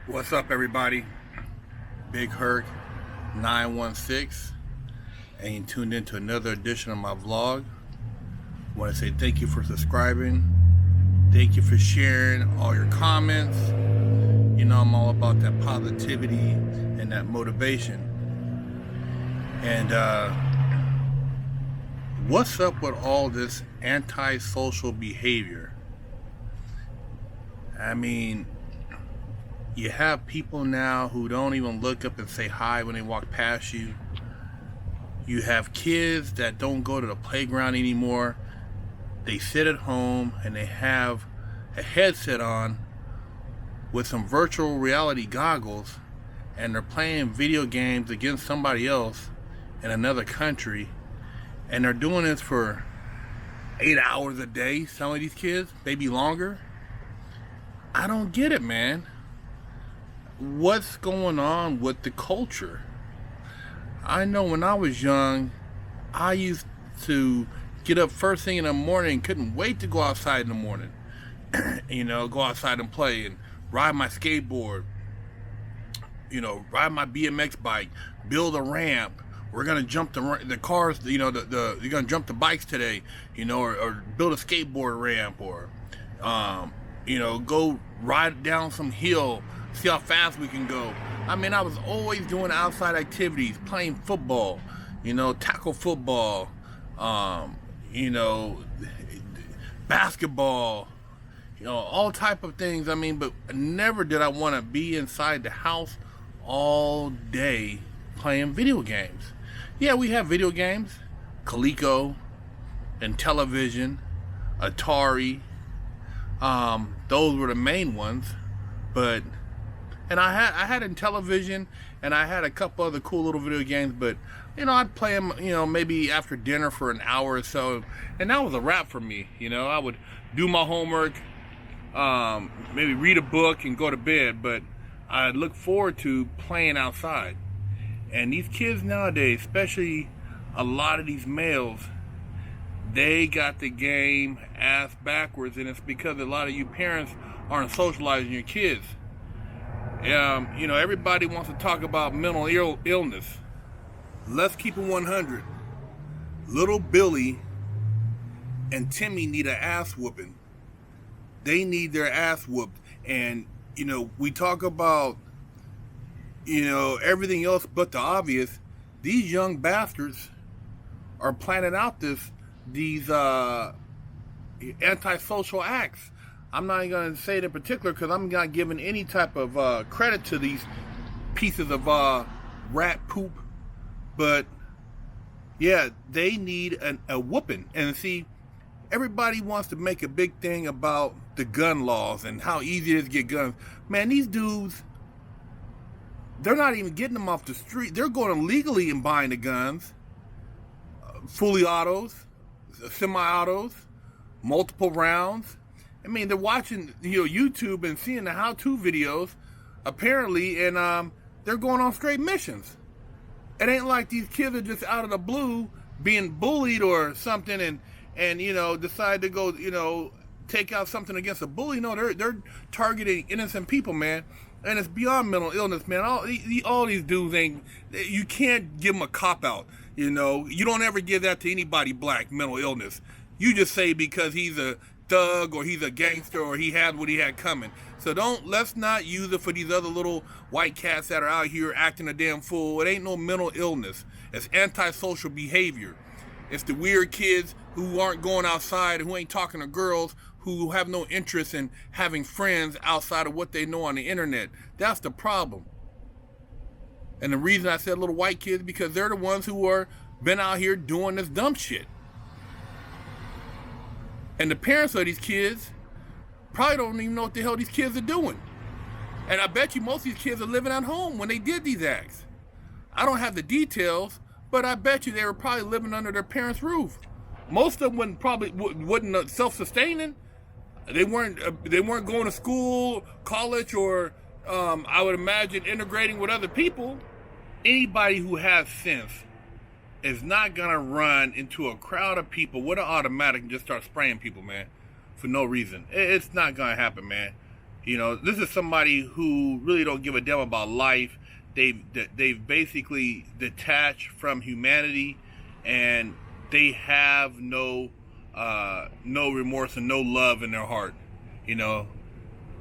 What's up, everybody? Big Herc 916, and you tuned into another edition of my vlog. I want to say thank you for subscribing. Thank you for sharing all your comments. You know, I'm all about that positivity and that motivation. And what's up with all this antisocial behavior? I mean, you have people now who don't even look up and say hi when they walk past you. You have kids that don't go to the playground anymore. They sit at home and they have a headset on with some virtual reality goggles, and they're playing video games against somebody else in another country, and they're doing this for 8 hours a day. Some of these kids, maybe longer. I don't get it, man. What's going on with the culture? I know when I was young, I used to get up first thing in the morning, couldn't wait to go outside in the morning. You know, go outside and play and ride my skateboard, you know, ride my BMX bike, build a ramp. We're gonna jump the cars, you know, you're gonna jump the bikes today, you know, or build a skateboard ramp, or you know, go ride down some hill, see how fast we can go. I mean, I was always doing outside activities, playing football, you know, tackle football, you know, basketball, you know, all type of things. I mean, but never did I want to be inside the house all day playing video games. Yeah, we have video games, Coleco, and television, Atari. Those were the main ones, but and I had in television, and I had a couple other cool little video games, but you know, I'd play them, you know, maybe after dinner for an hour or so, and that was a wrap for me. You know, I would do my homework, maybe read a book and go to bed, but I look forward to playing outside. And these kids nowadays, especially a lot of these males, they got the game ass backwards, and it's because a lot of you parents aren't socializing your kids. You know, everybody wants to talk about mental illness. Let's keep it 100. Little Billy and Timmy need an ass whooping. They need their ass whooped. And, you know, we talk about, you know, everything else but the obvious. These young bastards are planning out these antisocial acts. I'm not even going to say it in particular because I'm not giving any type of credit to these pieces of rat poop. But yeah, they need a whooping. And see, everybody wants to make a big thing about the gun laws and how easy it is to get guns. Man, these dudes, they're not even getting them off the street. They're going illegally and buying the guns. Fully autos, semi-autos, multiple rounds. I mean, they're watching, you know, YouTube and seeing the how-to videos, apparently, and they're going on straight missions. It ain't like these kids are just out of the blue being bullied or something, and you know, decide to go, you know, take out something against a bully. No, they're targeting innocent people, man. And it's beyond mental illness, man. All these dudes ain't, you can't give them a cop-out, you know. You don't ever give that to anybody black, mental illness. You just say because he's a thug or he's a gangster or he had what he had coming. So let's not use it for these other little white cats that are out here acting a damn fool. It ain't no mental illness. It's antisocial behavior. It's the weird kids who aren't going outside, who ain't talking to girls, who have no interest in having friends outside of what they know on the internet. That's the problem. And the reason I said little white kids, because they're the ones who are been out here doing this dumb shit. And the parents of these kids probably don't even know what the hell these kids are doing. And I bet you most of these kids are living at home when they did these acts. I don't have the details, but I bet you they were probably living under their parents' roof. Most of them wasn't self-sustaining. They weren't going to school, college, or I would imagine integrating with other people. Anybody who has sense is not gonna run into a crowd of people with an automatic and just start spraying people, man, for no reason. It's not gonna happen, man. You know, this is somebody who really don't give a damn about life. They've basically detached from humanity, and they have no remorse and no love in their heart. You know,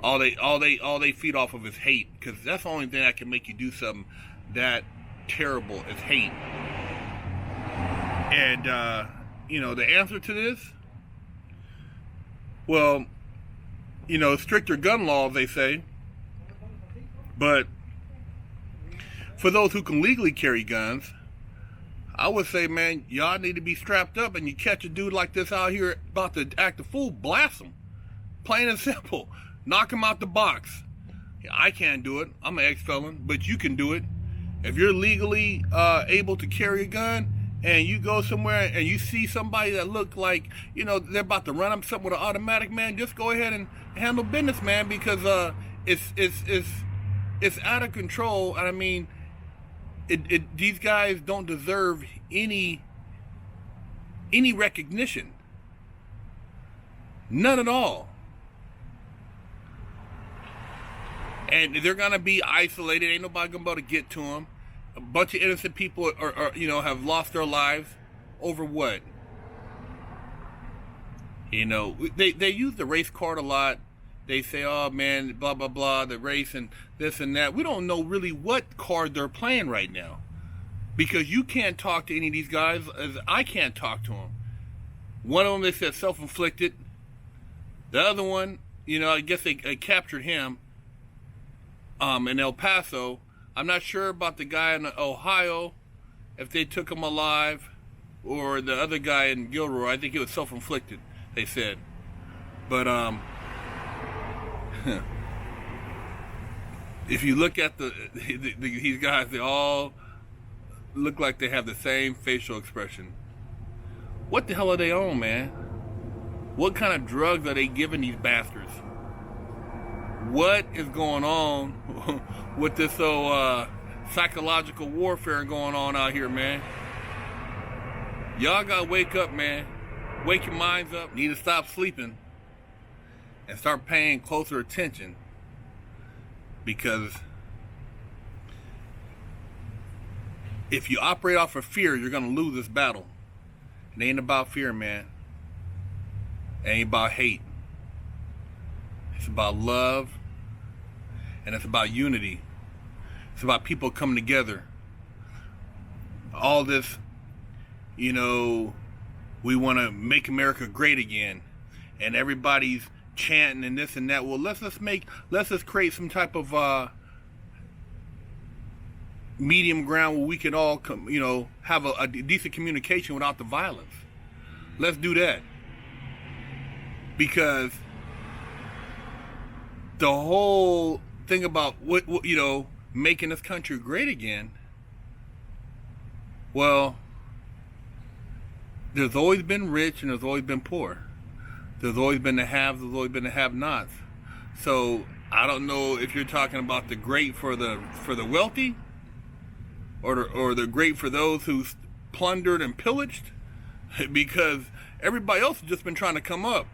all they feed off of is hate, because that's the only thing that can make you do something that terrible is hate. And you know, the answer to this, well, you know, stricter gun laws, they say, but for those who can legally carry guns, I would say, man, y'all need to be strapped up, and you catch a dude like this out here about to act a fool, blast him. Plain and simple. Knock him out the box. I can't do it. I'm an ex-felon, but you can do it. If you're legally able to carry a gun, and you go somewhere and you see somebody that look like, you know, they're about to run up something with an automatic, man, just go ahead and handle business, man, because it's out of control. And I mean, these guys don't deserve any recognition. None at all. And they're gonna be isolated. Ain't nobody gonna be able to get to them. A bunch of innocent people are you know, have lost their lives over what? You know, they use the race card a lot. They say, oh man, blah blah blah, the race and this and that. We don't know really what card they're playing right now, because you can't talk to any of these guys as I can't talk to them. One of them, they said self-inflicted. The other one, you know, I guess they captured him in El Paso. I'm not sure about the guy in Ohio, if they took him alive, or the other guy in Gilroy. I think it was self-inflicted, they said. But if you look at these guys, they all look like they have the same facial expression. What the hell are they on, man? What kind of drugs are they giving these bastards? What is going on with this psychological warfare going on out here, man? Y'all gotta wake up, man. Wake your minds up. Need to stop sleeping and start paying closer attention, because if you operate off of fear, you're gonna lose this battle. It ain't about fear, man. It ain't about hate. It's about love, and it's about unity. It's about people coming together. All this, you know, we want to make America great again, and everybody's chanting and this and that. Well, let's just create some type of medium ground where we can all you know, have a decent communication without the violence. Let's do that, because the whole thing about what you know, making this country great again, well, there's always been rich and there's always been poor. There's always been the haves, there's always been the have-nots. So I don't know if you're talking about the great for the wealthy, or the great for those who plundered and pillaged, because everybody else has just been trying to come up.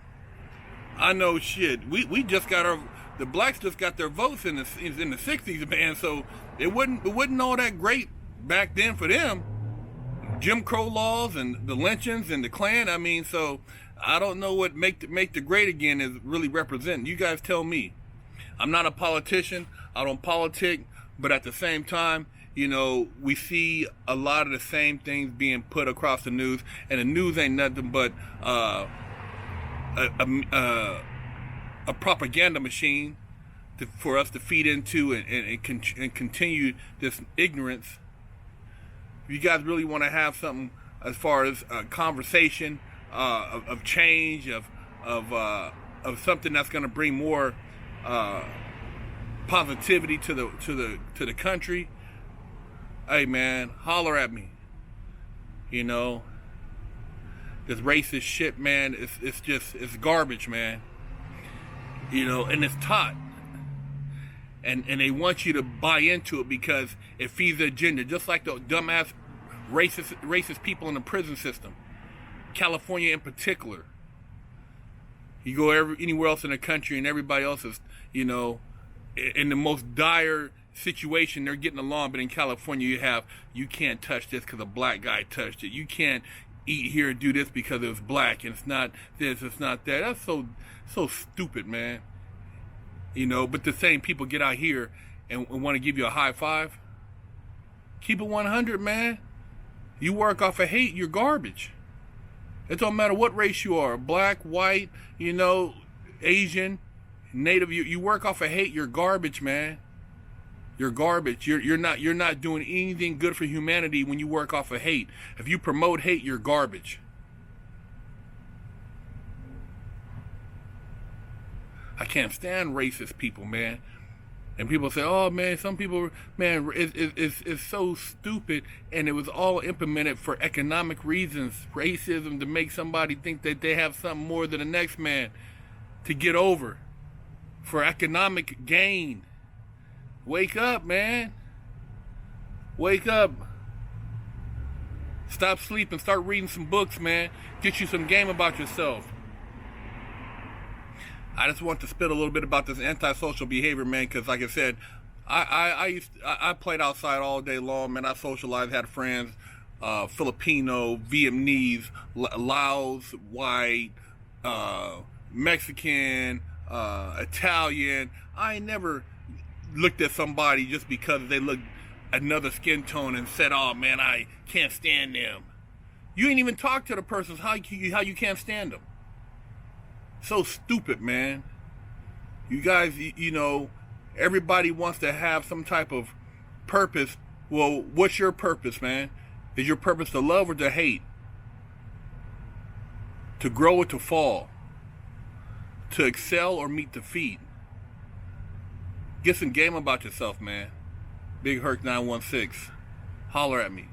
I know shit. We just got the blacks just got their votes in the 60s, man. So it wasn't all that great back then for them. Jim Crow laws and the lynchings and the Klan. I mean, so I don't know what make the great again is really representing. You guys tell me. I'm not a politician. I don't politic, but at the same time, you know, we see a lot of the same things being put across the news, and the news ain't nothing but a propaganda machine for us to feed into and continue this ignorance. If you guys really want to have something as far as a conversation of change, of something that's going to bring more positivity to the country, hey man, holler at me. You know, this racist shit, man, it's garbage, man. You know, and it's taught. And they want you to buy into it because it feeds the agenda, just like the dumbass racist people in the prison system. California in particular. You go anywhere else in the country and everybody else is, you know, in the most dire situation, they're getting along. But in California, you can't touch this because a black guy touched it. You can't eat here and do this because it was black, and it's not this, it's not that. That's so stupid, man. You know, but the same people get out here and want to give you a high five. Keep it 100, man. You work off of hate, you're garbage. It don't matter what race you are, black, white, you know, Asian, Native. You work off of hate, you're garbage, man. You're garbage. You're not doing anything good for humanity when you work off of hate. If you promote hate, you're garbage. I can't stand racist people, man. And people say, oh, man, some people, man, it's so stupid. And it was all implemented for economic reasons. Racism to make somebody think that they have something more than the next man to get over. For economic gain. Wake up, man. Wake up. Stop sleeping. Start reading some books, man. Get you some game about yourself. I just want to spit a little bit about this antisocial behavior, man, because like I said, I played outside all day long, man. I socialized, had friends, Filipino, Vietnamese, Laos, white, Mexican, Italian. I ain't never looked at somebody just because they look another skin tone and said, oh, man, I can't stand them. You ain't even talked to the person how you can't stand them. So stupid, man. You guys, you know, everybody wants to have some type of purpose. Well, what's your purpose, man? Is your purpose to love or to hate? To grow or to fall? To excel or meet defeat? Get some game about yourself, man. Big Herc 916. Holler at me.